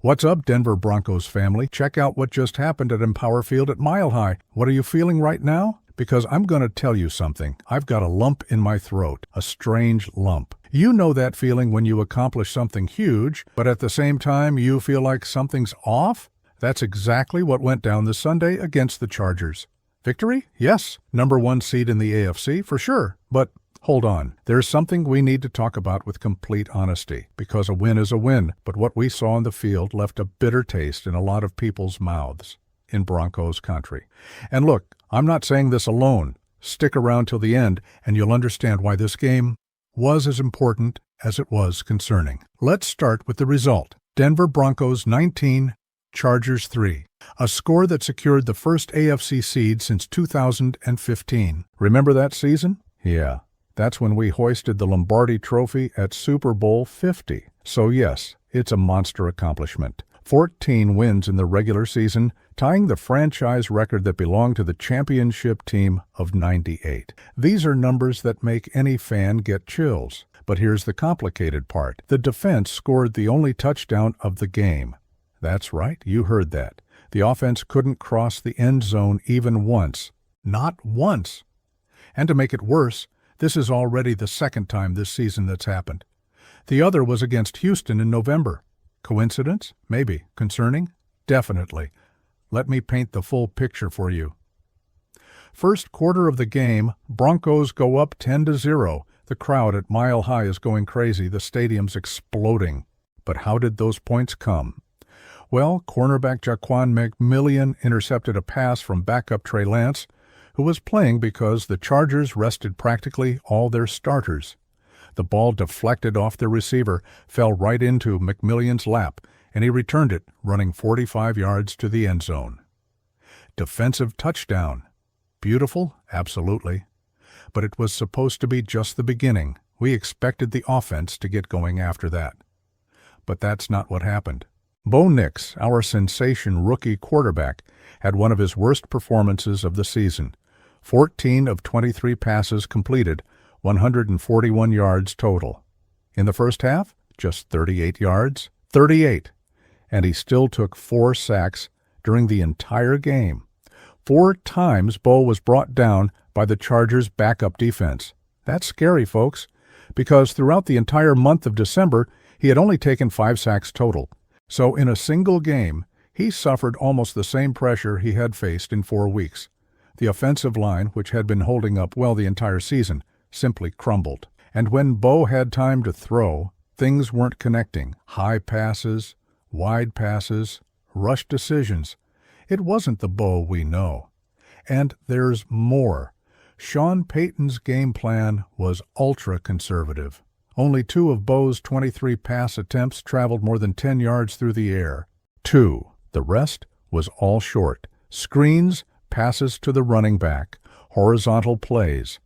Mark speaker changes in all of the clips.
Speaker 1: What's up, Denver Broncos family? Check out what just happened at Empower Field at Mile High. What are you feeling right now? Because I'm going to tell you something. I've got a lump in my throat, a strange lump. You know that feeling when you accomplish something huge, but at the same time you feel like something's off? That's exactly what went down this Sunday against the Chargers. Victory? Yes. Number 1 seed in the AFC, for sure. But hold on. There's something we need to talk about with complete honesty, because a win is a win, but what we saw in the field left a bitter taste in a lot of people's mouths in Broncos country. And look, I'm not saying this alone. Stick around till the end, and you'll understand why this game was as important as it was concerning. Let's start with the result. Denver Broncos 19, Chargers 3. A score that secured the first AFC seed since 2015. Remember that season? Yeah. That's when we hoisted the Lombardi Trophy at Super Bowl 50. So yes, it's a monster accomplishment. 14 wins in the regular season, tying the franchise record that belonged to the championship team of 98. These are numbers that make any fan get chills. But here's the complicated part. The defense scored the only touchdown of the game. That's right, you heard that. The offense couldn't cross the end zone even once. Not once. And to make it worse, this is already the second time this season that's happened. The other was against Houston in November. Coincidence? Maybe. Concerning? Definitely. Let me paint the full picture for you. First quarter of the game, Broncos go up 10-0. The crowd at Mile High is going crazy. The stadium's exploding. But how did those points come? Well, cornerback Jaquan McMillian intercepted a pass from backup Trey Lance, who was playing because the Chargers rested practically all their starters. The ball deflected off the receiver, fell right into McMillian's lap, and he returned it, running 45 yards to the end zone. Defensive touchdown. Beautiful? Absolutely. But it was supposed to be just the beginning. We expected the offense to get going after that. But that's not what happened. Bo Nix, our sensation rookie quarterback, had one of his worst performances of the season. 14 of 23 passes completed, 141 yards total. In the first half, just 38 yards. 38! And he still took 4 sacks during the entire game. 4 times Bo was brought down by the Chargers' backup defense. That's scary, folks, because throughout the entire month of December, he had only taken 5 sacks total. So in a single game, he suffered almost the same pressure he had faced in 4 weeks. The offensive line, which had been holding up well the entire season, simply crumbled. And when Bo had time to throw, things weren't connecting. High passes, wide passes, rush decisions. It wasn't the Bo we know. And there's more. Sean Payton's game plan was ultra-conservative. Only 2 of Bo's 23 pass attempts traveled more than 10 yards through the air. 2. The rest was all short. Screens, passes to the running back, horizontal plays.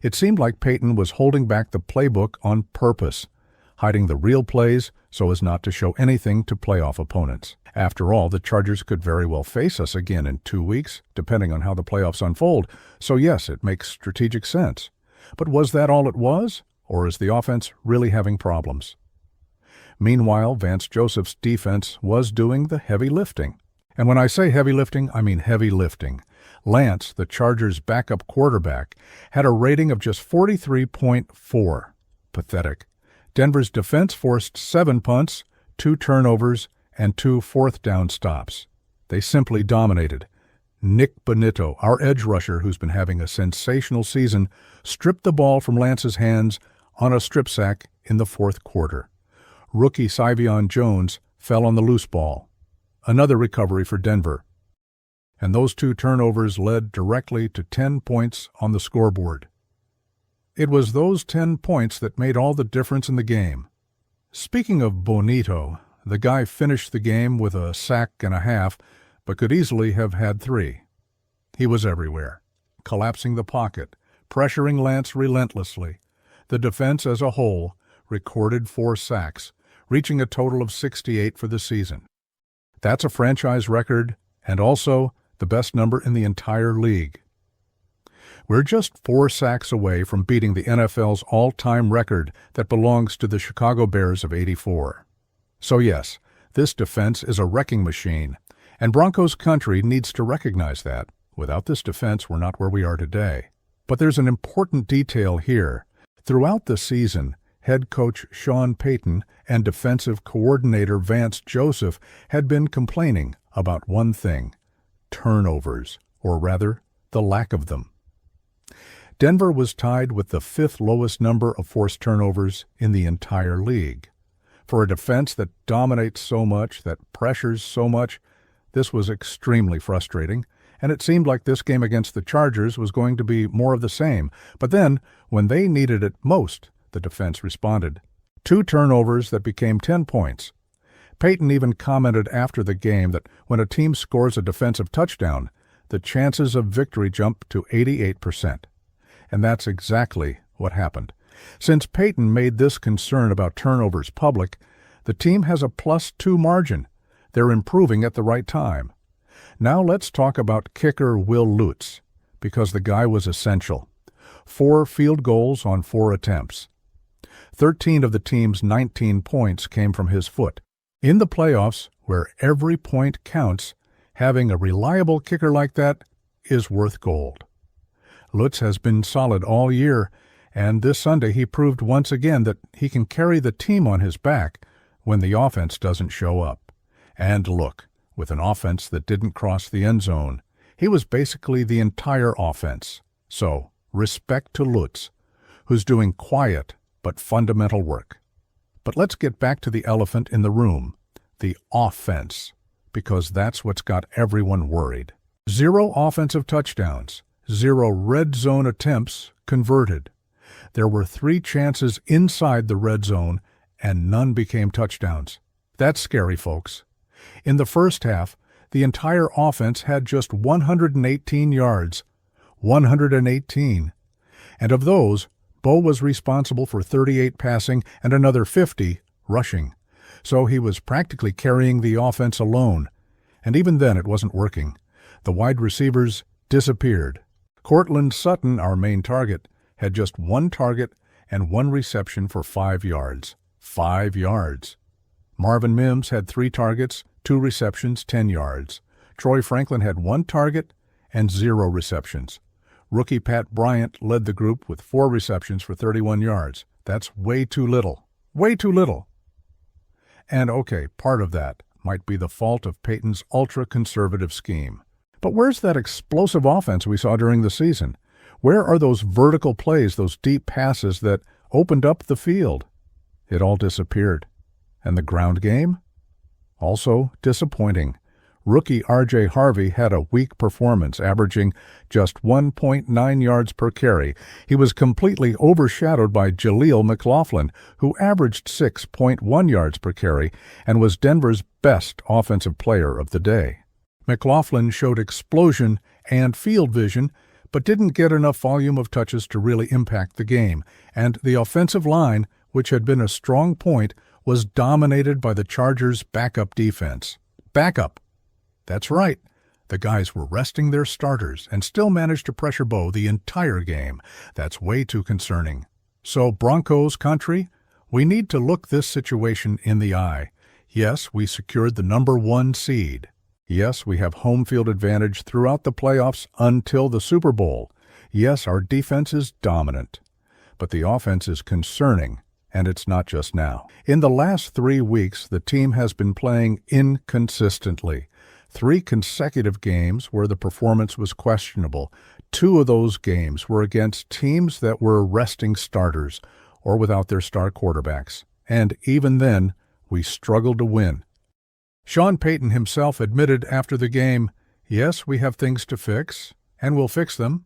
Speaker 1: It seemed like Payton was holding back the playbook on purpose, hiding the real plays so as not to show anything to playoff opponents. After all, the Chargers could very well face us again in 2 weeks, depending on how the playoffs unfold. So yes, it makes strategic sense. But was that all it was? Or is the offense really having problems? Meanwhile, Vance Joseph's defense was doing the heavy lifting. And when I say heavy lifting, I mean heavy lifting. Lance, the Chargers' backup quarterback, had a rating of just 43.4. Pathetic. Denver's defense forced 7 punts, 2 turnovers, and 2 fourth-down stops. They simply dominated. Nick Bonitto, our edge rusher who's been having a sensational season, stripped the ball from Lance's hands on a strip sack in the 4th quarter. Rookie Syvion Jones fell on the loose ball. Another recovery for Denver. And those 2 turnovers led directly to 10 points on the scoreboard. It was those 10 points that made all the difference in the game. Speaking of Bonitto, the guy finished the game with a sack and a half, but could easily have had 3. He was everywhere, collapsing the pocket, pressuring Lance relentlessly. The defense as a whole recorded 4 sacks, reaching a total of 68 for the season. That's a franchise record and also the best number in the entire league. We're just 4 sacks away from beating the NFL's all-time record that belongs to the Chicago Bears of '84. So yes, This defense is a wrecking machine, and Broncos country needs to recognize that. Without this defense, we're not where we are today. But there's an important detail here. Throughout the season, head coach Sean Payton and defensive coordinator Vance Joseph had been complaining about one thing: turnovers, or rather, the lack of them. Denver was tied with the 5th lowest number of forced turnovers in the entire league. For a defense that dominates so much, that pressures so much, this was extremely frustrating, and it seemed like this game against the Chargers was going to be more of the same. But then, when they needed it most, the defense responded. 2 turnovers that became 10 points. Payton even commented after the game that when a team scores a defensive touchdown, the chances of victory jump to 88%. And that's exactly what happened. Since Payton made this concern about turnovers public, the team has a +2 margin. They're improving at the right time. Now let's talk about kicker Will Lutz, because the guy was essential. 4 field goals on 4 attempts. 13 of the team's 19 points came from his foot. In the playoffs, where every point counts, having a reliable kicker like that is worth gold. Lutz has been solid all year, and this Sunday he proved once again that he can carry the team on his back when the offense doesn't show up. And look, with an offense that didn't cross the end zone, he was basically the entire offense. So, respect to Lutz, who's doing quiet but fundamental work. But let's get back to the elephant in the room, the offense, because that's what's got everyone worried. 0 offensive touchdowns, 0 red zone attempts converted. There were 3 chances inside the red zone, and none became touchdowns. That's scary, folks. In the first half, the entire offense had just 118 yards. 118. And of those, Bo was responsible for 38 passing and another 50 rushing. So he was practically carrying the offense alone. And even then it wasn't working. The wide receivers disappeared. Cortland Sutton, our main target, had just 1 target and 1 reception for 5 yards. 5 yards. Marvin Mims had 3 targets, 2 receptions, 10 yards. Troy Franklin had 1 target and 0 receptions. Rookie Pat Bryant led the group with 4 receptions for 31 yards. That's way too little. Way too little. And okay, part of that might be the fault of Payton's ultra-conservative scheme. But where's that explosive offense we saw during the season? Where are those vertical plays, those deep passes that opened up the field? It all disappeared. And the ground game? Also disappointing. Rookie R.J. Harvey had a weak performance, averaging just 1.9 yards per carry. He was completely overshadowed by Jaleel McLaughlin, who averaged 6.1 yards per carry and was Denver's best offensive player of the day. McLaughlin showed explosion and field vision, but didn't get enough volume of touches to really impact the game, and the offensive line, which had been a strong point, was dominated by the Chargers' backup defense. Backup! That's right. The guys were resting their starters and still managed to pressure Bo the entire game. That's way too concerning. So, Broncos country, we need to look this situation in the eye. Yes, we secured the number 1 seed. Yes, we have home field advantage throughout the playoffs until the Super Bowl. Yes, our defense is dominant. But the offense is concerning, and it's not just now. In the last 3 weeks, the team has been playing inconsistently. 3 consecutive games where the performance was questionable. 2 of those games were against teams that were resting starters or without their star quarterbacks. And even then, we struggled to win. Sean Payton himself admitted after the game, yes, we have things to fix, and we'll fix them.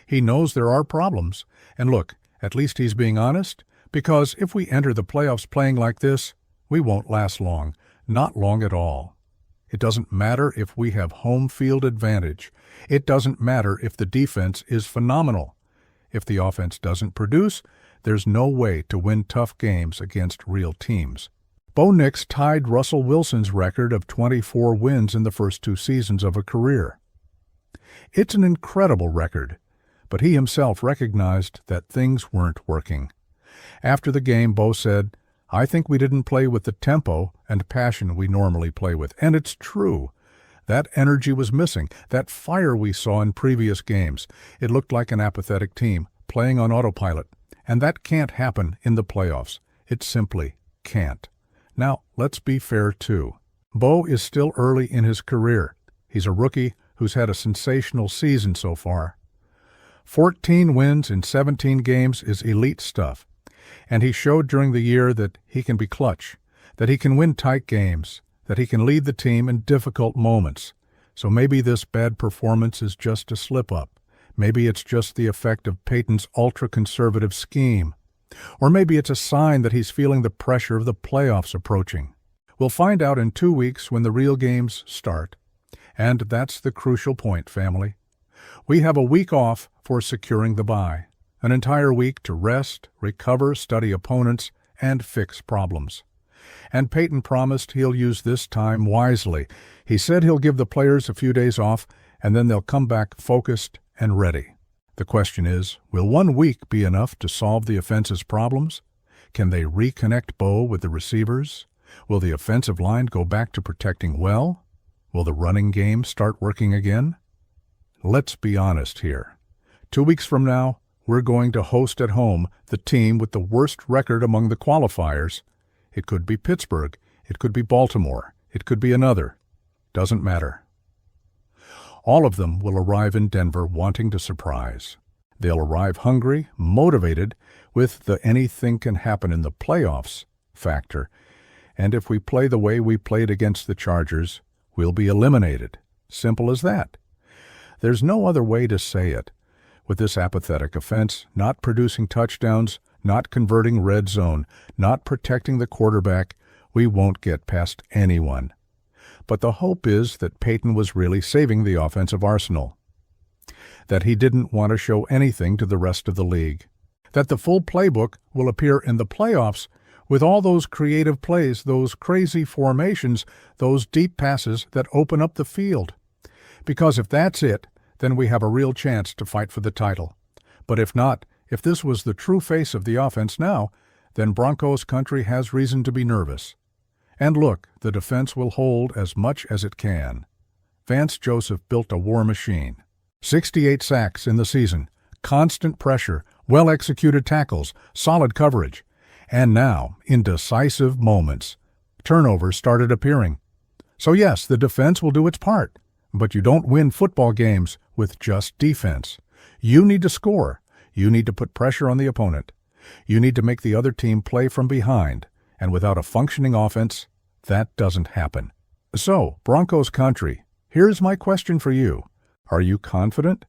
Speaker 1: He knows there are problems. And look, at least he's being honest, because if we enter the playoffs playing like this, we won't last long. Not long at all. It doesn't matter if we have home field advantage. It doesn't matter if the defense is phenomenal. If the offense doesn't produce, there's no way to win tough games against real teams. Bo Nix tied Russell Wilson's record of 24 wins in the first 2 seasons of a career. It's an incredible record, but he himself recognized that things weren't working. After the game, Bo said, I think we didn't play with the tempo and passion we normally play with, and it's true. That energy was missing, that fire we saw in previous games. It looked like an apathetic team, playing on autopilot, and that can't happen in the playoffs. It simply can't. Now, let's be fair too. Bo is still early in his career. He's a rookie who's had a sensational season so far. 14 wins in 17 games is elite stuff, and he showed during the year that he can be clutch, that he can win tight games, that he can lead the team in difficult moments. So maybe this bad performance is just a slip-up. Maybe it's just the effect of Peyton's ultra-conservative scheme. Or maybe it's a sign that he's feeling the pressure of the playoffs approaching. We'll find out in 2 weeks when the real games start. And that's the crucial point, family. We have a week off for securing the bye. An entire week to rest, recover, study opponents, and fix problems. And Peyton promised he'll use this time wisely. He said he'll give the players a few days off, and then they'll come back focused and ready. The question is, will 1 week be enough to solve the offense's problems? Can they reconnect Bo with the receivers? Will the offensive line go back to protecting well? Will the running game start working again? Let's be honest here. 2 weeks from now, we're going to host at home the team with the worst record among the qualifiers. It could be Pittsburgh. It could be Baltimore. It could be another. Doesn't matter. All of them will arrive in Denver wanting to surprise. They'll arrive hungry, motivated, with the anything can happen in the playoffs factor. And if we play the way we played against the Chargers, we'll be eliminated. Simple as that. There's no other way to say it. With this apathetic offense, not producing touchdowns, not converting red zone, not protecting the quarterback, we won't get past anyone. But the hope is that Peyton was really saving the offensive arsenal, that he didn't want to show anything to the rest of the league, that the full playbook will appear in the playoffs with all those creative plays, those crazy formations, those deep passes that open up the field. Because if that's it, then we have a real chance to fight for the title. But if not, if this was the true face of the offense now, then Broncos country has reason to be nervous. And look, the defense will hold as much as it can. Vance Joseph built a war machine. 68 sacks in the season, constant pressure, well-executed tackles, solid coverage. And now, in decisive moments, turnovers started appearing. So yes, the defense will do its part, but you don't win football games with just defense. You need to score. You need to put pressure on the opponent. You need to make the other team play from behind, and without a functioning offense, that doesn't happen. So, Broncos country, here's my question for you. Are you confident?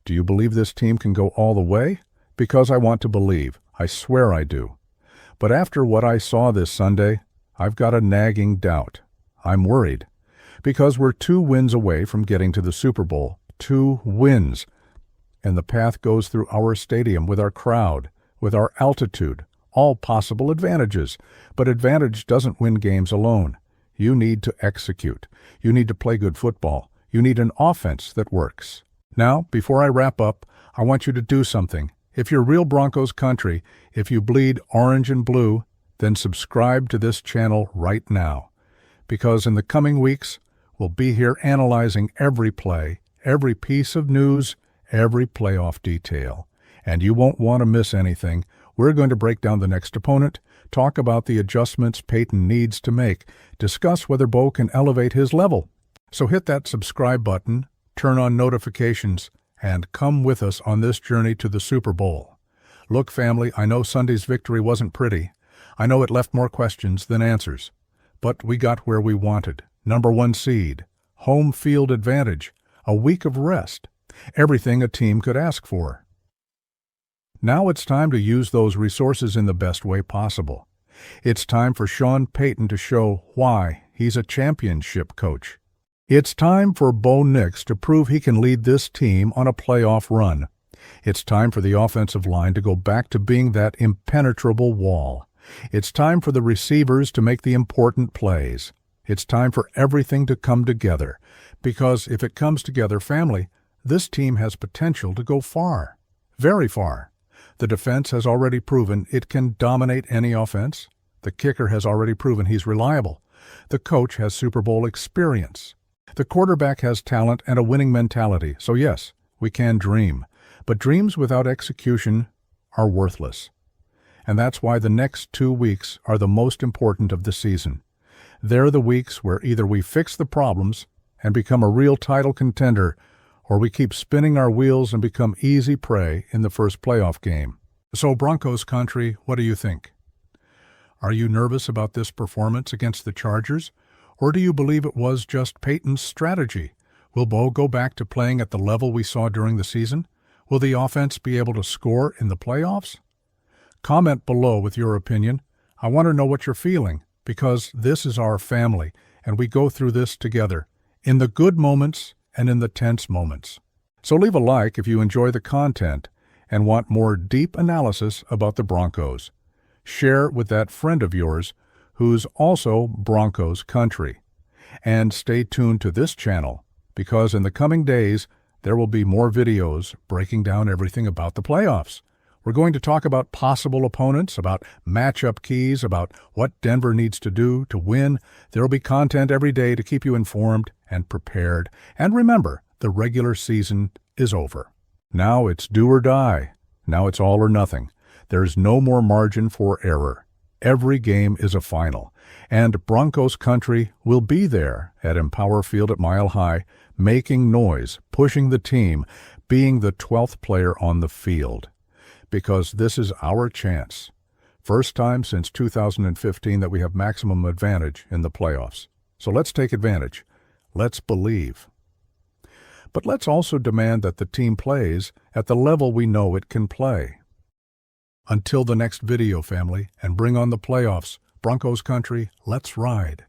Speaker 1: Do you believe this team can go all the way? Because I want to believe. I swear I do. But after what I saw this Sunday, I've got a nagging doubt. I'm worried. Because we're 2 wins away from getting to the Super Bowl. 2 wins. And the path goes through our stadium with our crowd, with our altitude, all possible advantages. But advantage doesn't win games alone. You need to execute. You need to play good football. You need an offense that works. Now, before I wrap up, I want you to do something. If you're real Broncos country, if you bleed orange and blue, then subscribe to this channel right now. Because in the coming weeks, we'll be here analyzing every play, every piece of news, every playoff detail. And you won't want to miss anything. We're going to break down the next opponent, talk about the adjustments Peyton needs to make, discuss whether Bo can elevate his level. So hit that subscribe button, turn on notifications, and come with us on this journey to the Super Bowl. Look, family, I know Sunday's victory wasn't pretty. I know it left more questions than answers. But we got where we wanted. Number 1 seed, home field advantage, a week of rest, everything a team could ask for. Now it's time to use those resources in the best way possible. It's time for Sean Payton to show why he's a championship coach. It's time for Bo Nix to prove he can lead this team on a playoff run. It's time for the offensive line to go back to being that impenetrable wall. It's time for the receivers to make the important plays. It's time for everything to come together. Because if it comes together, family, this team has potential to go far. Very far. The defense has already proven it can dominate any offense. The kicker has already proven he's reliable. The coach has Super Bowl experience. The quarterback has talent and a winning mentality. So yes, we can dream. But dreams without execution are worthless. And that's why the next 2 weeks are the most important of the season. They're the weeks where either we fix the problems and become a real title contender, or we keep spinning our wheels and become easy prey in the first playoff game. So Broncos country, what do you think? Are you nervous about this performance against the Chargers, or do you believe it was just Peyton's strategy? Will Bo go back to playing at the level we saw during the season? Will the offense be able to score in the playoffs? Comment below with your opinion. I want to know what you're feeling, because this is our family, and we go through this together, in the good moments and in the tense moments. So leave a like if you enjoy the content and want more deep analysis about the Broncos. Share with that friend of yours who's also Broncos country. And stay tuned to this channel, because in the coming days, there will be more videos breaking down everything about the playoffs. We're going to talk about possible opponents, about matchup keys, about what Denver needs to do to win. There will be content every day to keep you informed and prepared. And remember, the regular season is over. Now it's do or die. Now it's all or nothing. There's no more margin for error. Every game is a final. And Broncos country will be there at Empower Field at Mile High, making noise, pushing the team, being the 12th player on the field. Because this is our chance. First time since 2015 that we have maximum advantage in the playoffs. So let's take advantage. Let's believe. But let's also demand that the team plays at the level we know it can play. Until the next video, family, and bring on the playoffs. Broncos country, let's ride.